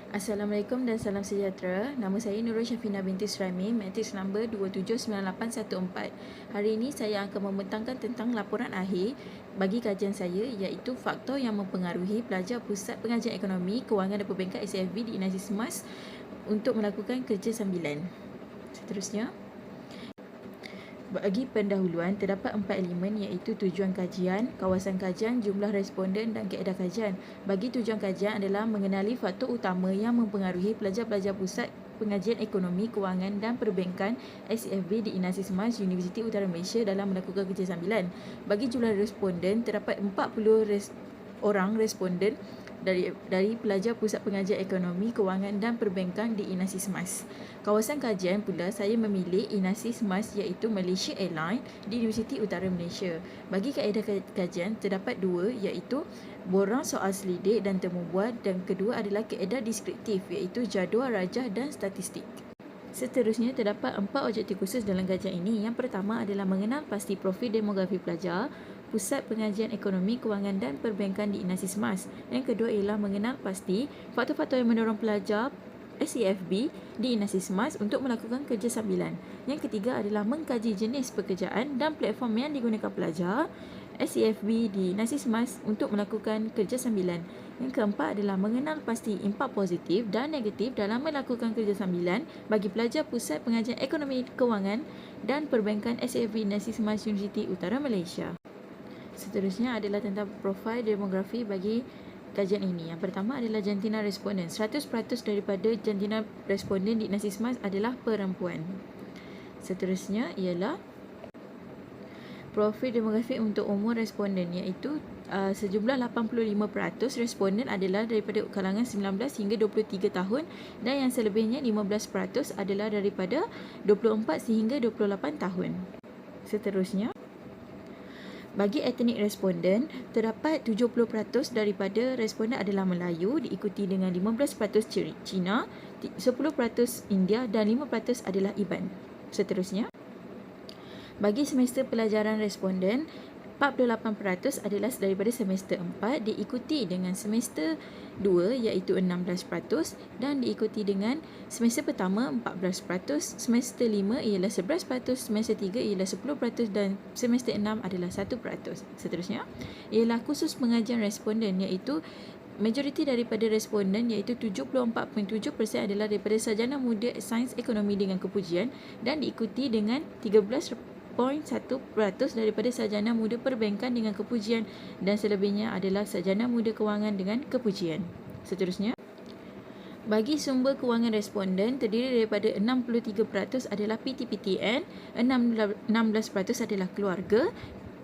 Assalamualaikum dan salam sejahtera. Nama saya Nurul Syafina binti Suraimi, matriks nombor 279814. Hari ini saya akan membentangkan tentang laporan akhir bagi kajian saya, iaitu faktor yang mempengaruhi pelajar Pusat Pengajian Ekonomi, Kewangan dan Perbankan SAFB di Inasi Semas untuk melakukan kerja sambilan. Seterusnya, bagi pendahuluan, terdapat 4 elemen iaitu tujuan kajian, kawasan kajian, jumlah responden dan kaedah kajian. Bagi tujuan kajian adalah mengenali faktor utama yang mempengaruhi pelajar-pelajar Pusat Pengajian Ekonomi, Kewangan dan Perbankan SAFB di Inasi Semas, Universiti Utara Malaysia dalam melakukan kerja sambilan. Bagi jumlah responden, terdapat 40 orang responden dari pelajar Pusat Pengajian Ekonomi, Kewangan dan Perbankan di Inasi Semas. Kawasan kajian pula saya memilih Inasi Semas iaitu Malaysia Airlines di Universiti Utara Malaysia. Bagi kaedah kajian terdapat dua iaitu borang soal selidik dan temu buat, dan kedua adalah kaedah deskriptif iaitu jadual rajah dan statistik. Seterusnya terdapat 4 objektif khusus dalam kajian ini. Yang pertama adalah mengenal pasti profil demografi pelajar Pusat Pengajian Ekonomi, Kewangan dan Perbankan di Inasi Semas. Yang kedua ialah mengenal pasti faktor-faktor yang mendorong pelajar SAFB di Inasi Semas untuk melakukan kerja sambilan. Yang ketiga adalah mengkaji jenis pekerjaan dan platform yang digunakan pelajar SAFB di Inasi Semas untuk melakukan kerja sambilan. Yang keempat adalah mengenal pasti impak positif dan negatif dalam melakukan kerja sambilan bagi pelajar Pusat Pengajian Ekonomi, Kewangan dan Perbankan SAFB Inasi Semas Universiti Utara Malaysia. Seterusnya adalah tentang profil demografi bagi kajian ini. Yang pertama adalah jantina responden. 100% daripada jantina responden di Inasi Semas adalah perempuan. Seterusnya ialah profil demografi untuk umur responden, iaitu sejumlah 85% responden adalah daripada kalangan 19 hingga 23 tahun dan yang selebihnya 15% adalah daripada 24 sehingga 28 tahun. Seterusnya, bagi etnik responden, terdapat 70% daripada responden adalah Melayu, diikuti dengan 15% Cina, 10% India dan 5% adalah Iban. Seterusnya, bagi semester pelajaran responden, 48% adalah daripada semester 4, diikuti dengan semester 2 iaitu 16% dan diikuti dengan semester pertama 14%, semester 5 ialah 11%, semester 3 ialah 10% dan semester 6 adalah 1%. Seterusnya ialah khusus pengajian responden, iaitu majoriti daripada responden iaitu 74.7% adalah daripada sarjana muda sains ekonomi dengan kepujian dan diikuti dengan 13.1% daripada sarjana muda perbankan dengan kepujian dan selebihnya adalah sarjana muda kewangan dengan kepujian. Seterusnya, bagi sumber kewangan responden terdiri daripada 63% adalah PTPTN, 16% adalah keluarga,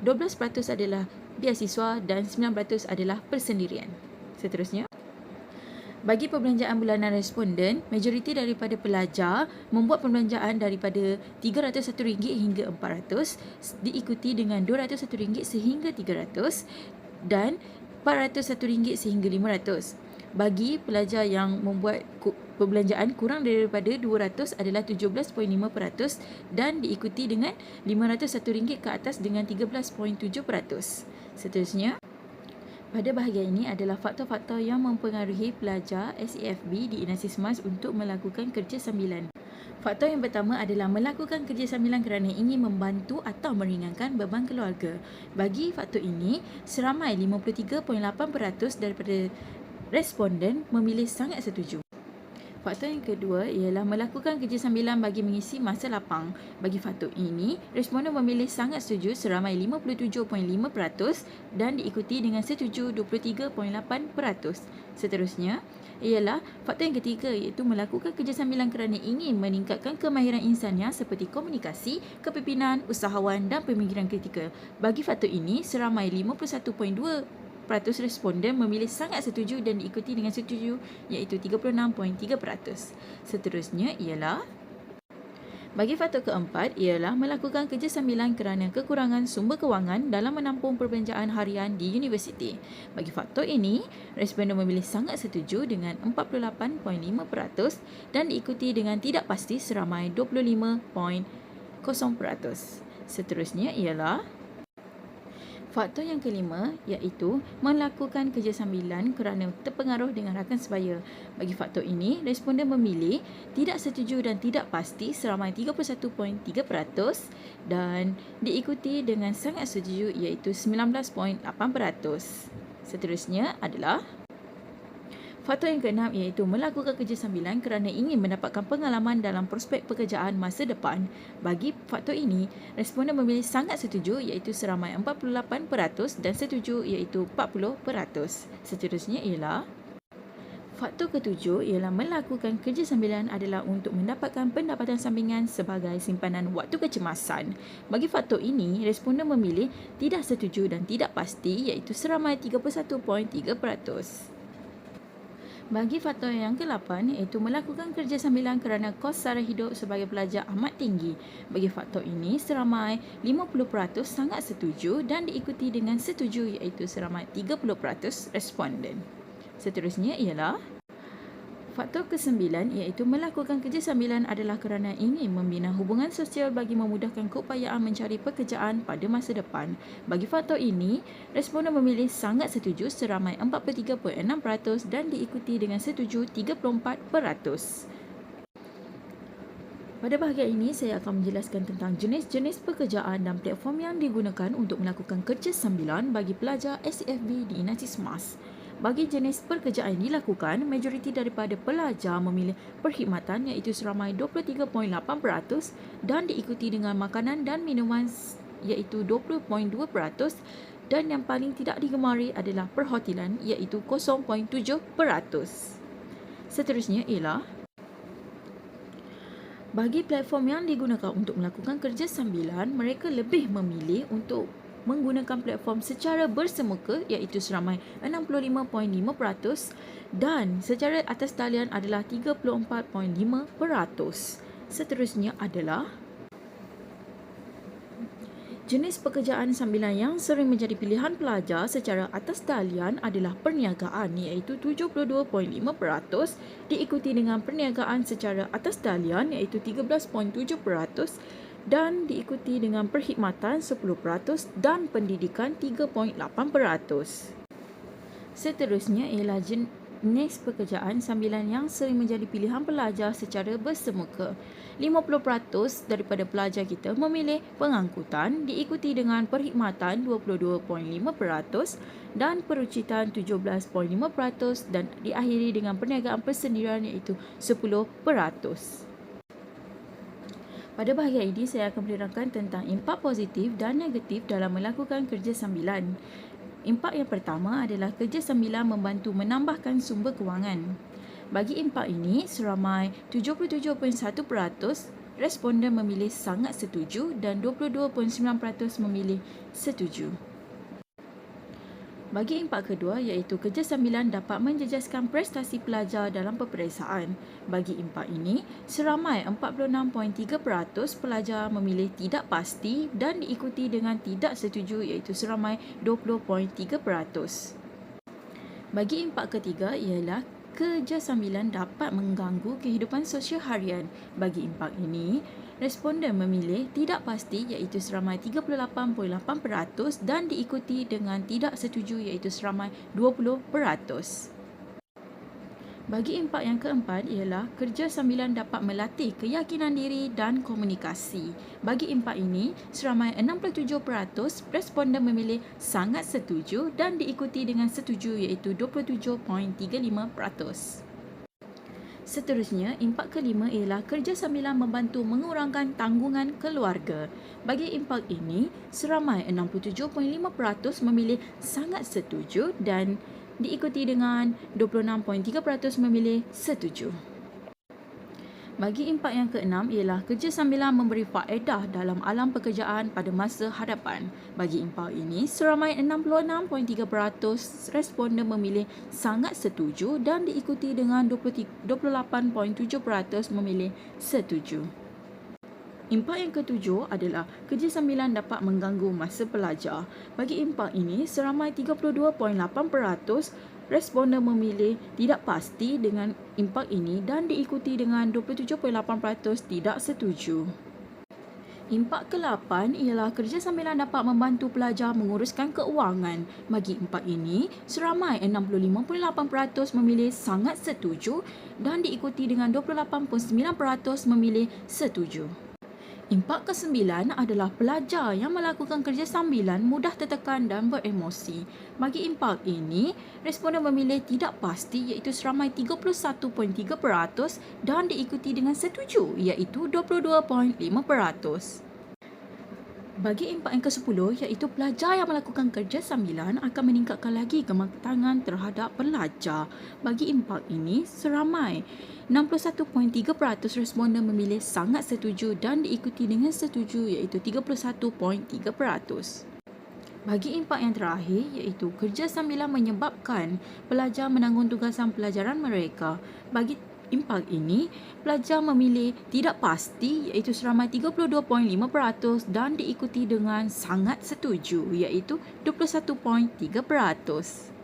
12% adalah biasiswa dan 9% adalah persendirian. Seterusnya, bagi perbelanjaan bulanan responden, majoriti daripada pelajar membuat perbelanjaan daripada RM301 hingga RM400, diikuti dengan RM201 sehingga RM300 dan RM401 sehingga RM500. Bagi pelajar yang membuat perbelanjaan kurang daripada RM200 adalah 17.5% dan diikuti dengan RM501 ke atas dengan 13.7%. Seterusnya, pada bahagian ini adalah faktor-faktor yang mempengaruhi pelajar SAFB di Inasi Semas untuk melakukan kerja sambilan. Faktor yang pertama adalah melakukan kerja sambilan kerana ingin membantu atau meringankan beban keluarga. Bagi faktor ini, seramai 53.8% daripada responden memilih sangat setuju. Faktor yang kedua ialah melakukan kerja sambilan bagi mengisi masa lapang. Bagi faktor ini, responden memilih sangat setuju seramai 57.5% dan diikuti dengan setuju 23.8%. Seterusnya ialah faktor yang ketiga iaitu melakukan kerja sambilan kerana ingin meningkatkan kemahiran insannya seperti komunikasi, kepimpinan, usahawan dan pemikiran kritikal. Bagi faktor ini, seramai 51.2% responden memilih sangat setuju dan diikuti dengan setuju iaitu 36.3%. Seterusnya ialah bagi faktor keempat ialah melakukan kerja sambilan kerana kekurangan sumber kewangan dalam menampung perbelanjaan harian di universiti. Bagi faktor ini, responden memilih sangat setuju dengan 48.5% dan diikuti dengan tidak pasti seramai 25.0%. Seterusnya ialah Faktor yang kelima iaitu melakukan kerja sambilan kerana terpengaruh dengan rakan sebaya. Bagi faktor ini, responden memilih tidak setuju dan tidak pasti seramai 31.3% dan diikuti dengan sangat setuju iaitu 19.8%. Seterusnya adalah faktor yang keenam iaitu melakukan kerja sambilan kerana ingin mendapatkan pengalaman dalam prospek pekerjaan masa depan. Bagi faktor ini, responden memilih sangat setuju iaitu seramai 48% dan setuju iaitu 40%. Seterusnya ialah faktor ketujuh ialah melakukan kerja sambilan adalah untuk mendapatkan pendapatan sampingan sebagai simpanan waktu kecemasan. Bagi faktor ini, responden memilih tidak setuju dan tidak pasti iaitu seramai 31.3%. Bagi faktor yang ke-8 iaitu melakukan kerja sambilan kerana kos sara hidup sebagai pelajar amat tinggi. Bagi faktor ini, seramai 50% sangat setuju dan diikuti dengan setuju iaitu seramai 30% responden. Seterusnya ialah faktor ke-9 iaitu melakukan kerja sambilan adalah kerana ingin membina hubungan sosial bagi memudahkan keupayaan mencari pekerjaan pada masa depan. Bagi faktor ini, responden memilih sangat setuju seramai 43.6% dan diikuti dengan setuju 34%. Pada bahagian ini, saya akan menjelaskan tentang jenis-jenis pekerjaan dan platform yang digunakan untuk melakukan kerja sambilan bagi pelajar SCFB di United Mas. Bagi jenis pekerjaan yang dilakukan, majoriti daripada pelajar memilih perkhidmatan iaitu seramai 23.8% dan diikuti dengan makanan dan minuman iaitu 20.2% dan yang paling tidak digemari adalah perhotelan iaitu 0.7%. Seterusnya ialah bagi platform yang digunakan untuk melakukan kerja sambilan, mereka lebih memilih untuk menggunakan platform secara bersemuka iaitu seramai 65.5% dan secara atas talian adalah 34.5%. Seterusnya adalah jenis pekerjaan sambilan yang sering menjadi pilihan pelajar secara atas talian adalah perniagaan iaitu 72.5%, diikuti dengan perniagaan secara atas talian iaitu 13.7%, dan diikuti dengan perkhidmatan 10% dan pendidikan 3.8%. Seterusnya ialah jenis pekerjaan sambilan yang sering menjadi pilihan pelajar secara bersemuka. 50% daripada pelajar kita memilih pengangkutan, diikuti dengan perkhidmatan 22.5% dan perucitan 17.5% dan diakhiri dengan perniagaan persendirian iaitu 10%. Pada bahagian ini, saya akan menerangkan tentang impak positif dan negatif dalam melakukan kerja sambilan. Impak yang pertama adalah kerja sambilan membantu menambahkan sumber kewangan. Bagi impak ini, seramai 77.1% responden memilih sangat setuju dan 22.9% memilih setuju. Bagi impak kedua iaitu kerja sambilan dapat menjejaskan prestasi pelajar dalam peperiksaan. Bagi impak ini, seramai 46.3% pelajar memilih tidak pasti dan diikuti dengan tidak setuju iaitu seramai 20.3%. Bagi impak ketiga ialah kerja sambilan dapat mengganggu kehidupan sosial harian. Bagi impak ini, responden memilih tidak pasti iaitu seramai 38.8% dan diikuti dengan tidak setuju iaitu seramai 20%. Bagi impak yang keempat ialah kerja sambilan dapat melatih keyakinan diri dan komunikasi. Bagi impak ini, seramai 67% responden memilih sangat setuju dan diikuti dengan setuju iaitu 27.35%. Seterusnya, impak kelima ialah kerja sambilan membantu mengurangkan tanggungan keluarga. Bagi impak ini, seramai 67.5% memilih sangat setuju dan diikuti dengan 26.3% memilih setuju. Bagi impak yang keenam ialah kerja sambilan memberi faedah dalam alam pekerjaan pada masa hadapan. Bagi impak ini, seramai 66.3% responden memilih sangat setuju dan diikuti dengan 28.7% memilih setuju. Impak yang ketujuh adalah kerja sambilan dapat mengganggu masa pelajar. Bagi impak ini, seramai 32.8% responden memilih tidak pasti dengan impak ini dan diikuti dengan 27.8% tidak setuju. Impak ke-8 ialah kerja sambilan dapat membantu pelajar menguruskan keuangan. Bagi impak ini, seramai 65.8% memilih sangat setuju dan diikuti dengan 28.9% memilih setuju. Impak ke-9 adalah pelajar yang melakukan kerja sambilan mudah tertekan dan beremosi. Bagi impak ini, responden memilih tidak pasti iaitu seramai 31.3% dan diikuti dengan setuju iaitu 22.5%. Bagi impak yang ke-10 iaitu pelajar yang melakukan kerja sambilan akan meningkatkan lagi kematangan terhadap pelajar. Bagi impak ini, seramai 61.3% responden memilih sangat setuju dan diikuti dengan setuju iaitu 31.3%. Bagi impak yang terakhir iaitu kerja sambilan menyebabkan pelajar menanggung tugasan pelajaran mereka. Bagi impak ini, pelajar memilih tidak pasti iaitu seramai 32.5% dan diikuti dengan sangat setuju iaitu 21.3%.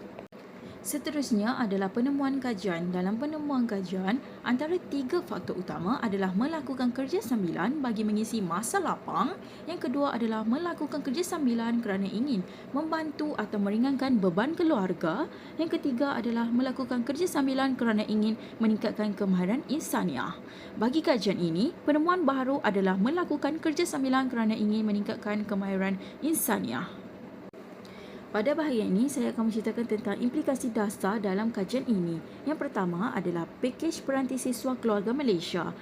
Seterusnya adalah penemuan kajian. Dalam penemuan kajian, antara 3 faktor utama adalah melakukan kerja sambilan bagi mengisi masa lapang. Yang kedua adalah melakukan kerja sambilan kerana ingin membantu atau meringankan beban keluarga. Yang ketiga adalah melakukan kerja sambilan kerana ingin meningkatkan kemahiran insaniah. Bagi kajian ini, penemuan baharu adalah melakukan kerja sambilan kerana ingin meningkatkan kemahiran insaniah. Pada bahagian ini, saya akan menceritakan tentang implikasi dasar dalam kajian ini. Yang pertama adalah pakej peranti siswa keluarga Malaysia.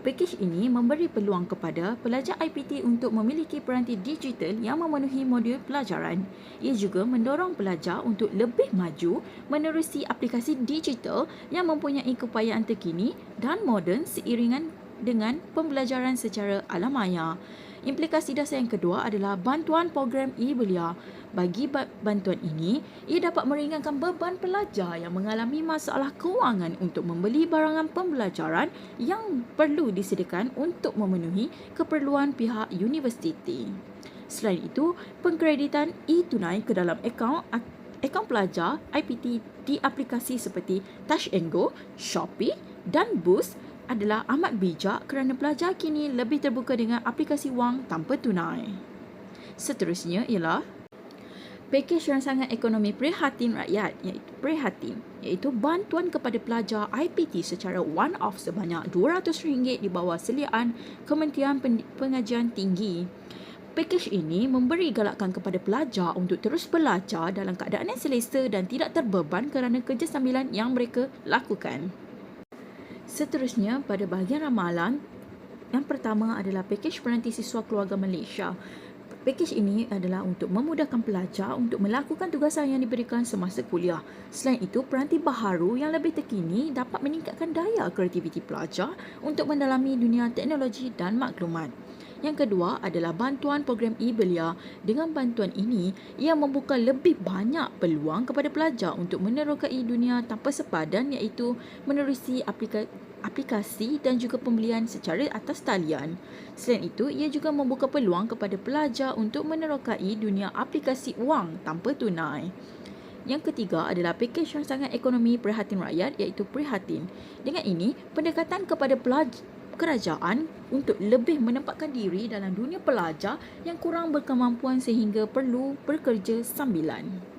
Pakej ini memberi peluang kepada pelajar IPT untuk memiliki peranti digital yang memenuhi modul pelajaran. Ia juga mendorong pelajar untuk lebih maju menerusi aplikasi digital yang mempunyai keupayaan terkini dan moden seiringan dengan pembelajaran secara alam maya. Implikasi dasar yang kedua adalah bantuan program e-belia. Bagi bantuan ini, ia dapat meringankan beban pelajar yang mengalami masalah kewangan untuk membeli barangan pembelajaran yang perlu disediakan untuk memenuhi keperluan pihak universiti. Selain itu, pengkreditan e-tunai ke dalam akaun pelajar IPT di aplikasi seperti Touch and Go, Shopee dan Boost adalah amat bijak kerana pelajar kini lebih terbuka dengan aplikasi wang tanpa tunai. Seterusnya ialah pakej rangsangan ekonomi prihatin rakyat iaitu bantuan kepada pelajar IPT secara one-off sebanyak RM200 di bawah seliaan Kementerian Pengajian Tinggi. Pakej ini memberi galakan kepada pelajar untuk terus belajar dalam keadaan yang selesa dan tidak terbeban kerana kerja sambilan yang mereka lakukan. Seterusnya, pada bahagian ramalan, yang pertama adalah pakej peranti siswa keluarga Malaysia. Pakej ini adalah untuk memudahkan pelajar untuk melakukan tugasan yang diberikan semasa kuliah. Selain itu, peranti baharu yang lebih terkini dapat meningkatkan daya kreativiti pelajar untuk mendalami dunia teknologi dan maklumat. Yang kedua adalah bantuan program e-belia. Dengan bantuan ini, ia membuka lebih banyak peluang kepada pelajar untuk menerokai dunia tanpa sepadan iaitu menerusi aplikasi dan juga pembelian secara atas talian. Selain itu, ia juga membuka peluang kepada pelajar untuk menerokai dunia aplikasi wang tanpa tunai. Yang ketiga adalah pakej rangsangan ekonomi prihatin rakyat iaitu Prihatin. Dengan ini, pendekatan kepada kerajaan untuk lebih menempatkan diri dalam dunia pelajar yang kurang berkemampuan sehingga perlu bekerja sambilan.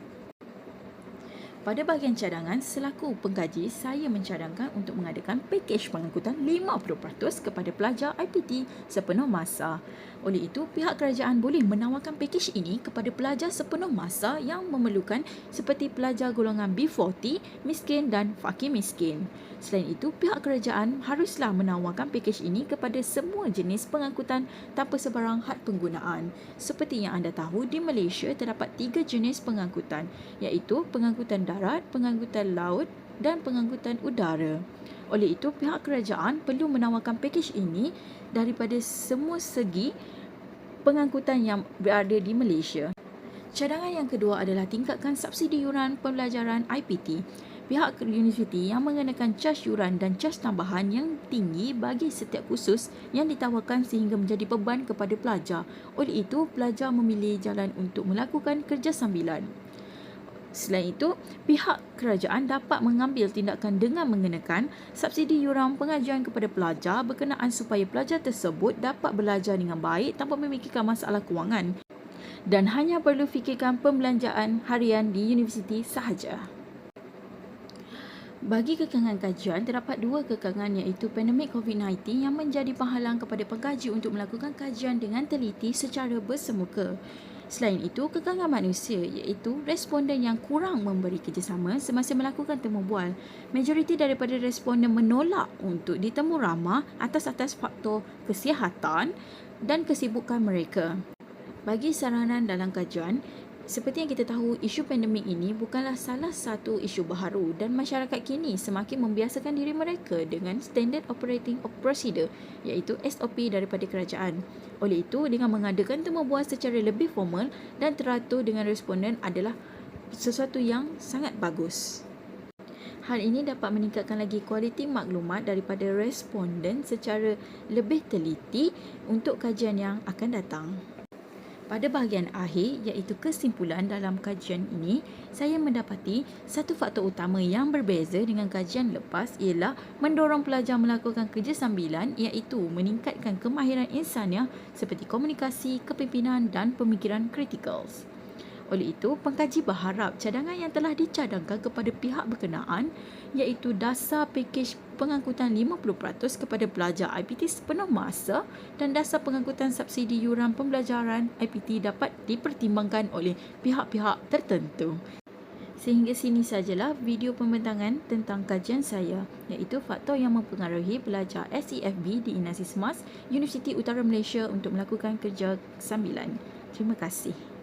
Pada bahagian cadangan, selaku pengkaji, saya mencadangkan untuk mengadakan pakej pengangkutan 50% kepada pelajar IPT sepenuh masa. Oleh itu, pihak kerajaan boleh menawarkan pakej ini kepada pelajar sepenuh masa yang memerlukan seperti pelajar golongan B40, miskin dan fakir miskin. Selain itu, pihak kerajaan haruslah menawarkan pakej ini kepada semua jenis pengangkutan tanpa sebarang had penggunaan. Seperti yang anda tahu, di Malaysia terdapat 3 jenis pengangkutan, iaitu pengangkutan darat, pengangkutan laut dan pengangkutan udara. Oleh itu, pihak kerajaan perlu menawarkan pakej ini daripada semua segi pengangkutan yang berada di Malaysia. Cadangan yang kedua adalah tingkatkan subsidi yuran pembelajaran IPT. Pihak universiti yang mengenakan caj yuran dan caj tambahan yang tinggi bagi setiap kursus yang ditawarkan sehingga menjadi beban kepada pelajar. Oleh itu, pelajar memilih jalan untuk melakukan kerja sambilan. Selain itu, pihak kerajaan dapat mengambil tindakan dengan mengenakan subsidi yuran pengajian kepada pelajar berkenaan supaya pelajar tersebut dapat belajar dengan baik tanpa memikirkan masalah kewangan dan hanya perlu fikirkan pembelanjaan harian di universiti sahaja. Bagi kekangan kajian, terdapat dua kekangan iaitu pandemik COVID-19 yang menjadi penghalang kepada pengkaji untuk melakukan kajian dengan teliti secara bersemuka. Selain itu, kekangan manusia iaitu responden yang kurang memberi kerjasama semasa melakukan temu bual. Majoriti daripada responden menolak untuk ditemu ramah atas faktor kesihatan dan kesibukan mereka. Bagi saranan dalam kajian, seperti yang kita tahu, isu pandemik ini bukanlah salah satu isu baharu dan masyarakat kini semakin membiasakan diri mereka dengan Standard Operating Procedure iaitu SOP daripada kerajaan. Oleh itu, dengan mengadakan temu bual secara lebih formal dan teratur dengan responden adalah sesuatu yang sangat bagus. Hal ini dapat meningkatkan lagi kualiti maklumat daripada responden secara lebih teliti untuk kajian yang akan datang. Pada bahagian akhir iaitu kesimpulan dalam kajian ini, saya mendapati satu faktor utama yang berbeza dengan kajian lepas ialah mendorong pelajar melakukan kerja sambilan iaitu meningkatkan kemahiran insaniah seperti komunikasi, kepimpinan dan pemikiran kritikal. Oleh itu, pengkaji berharap cadangan yang telah dicadangkan kepada pihak berkenaan iaitu dasar pakej pengangkutan 50% kepada pelajar IPT sepenuh masa dan dasar pengangkutan subsidi yuran pembelajaran IPT dapat dipertimbangkan oleh pihak-pihak tertentu. Sehingga sini sajalah video pembentangan tentang kajian saya iaitu faktor yang mempengaruhi pelajar SEFB di Inasis Mas, Universiti Utara Malaysia untuk melakukan kerja sambilan. Terima kasih.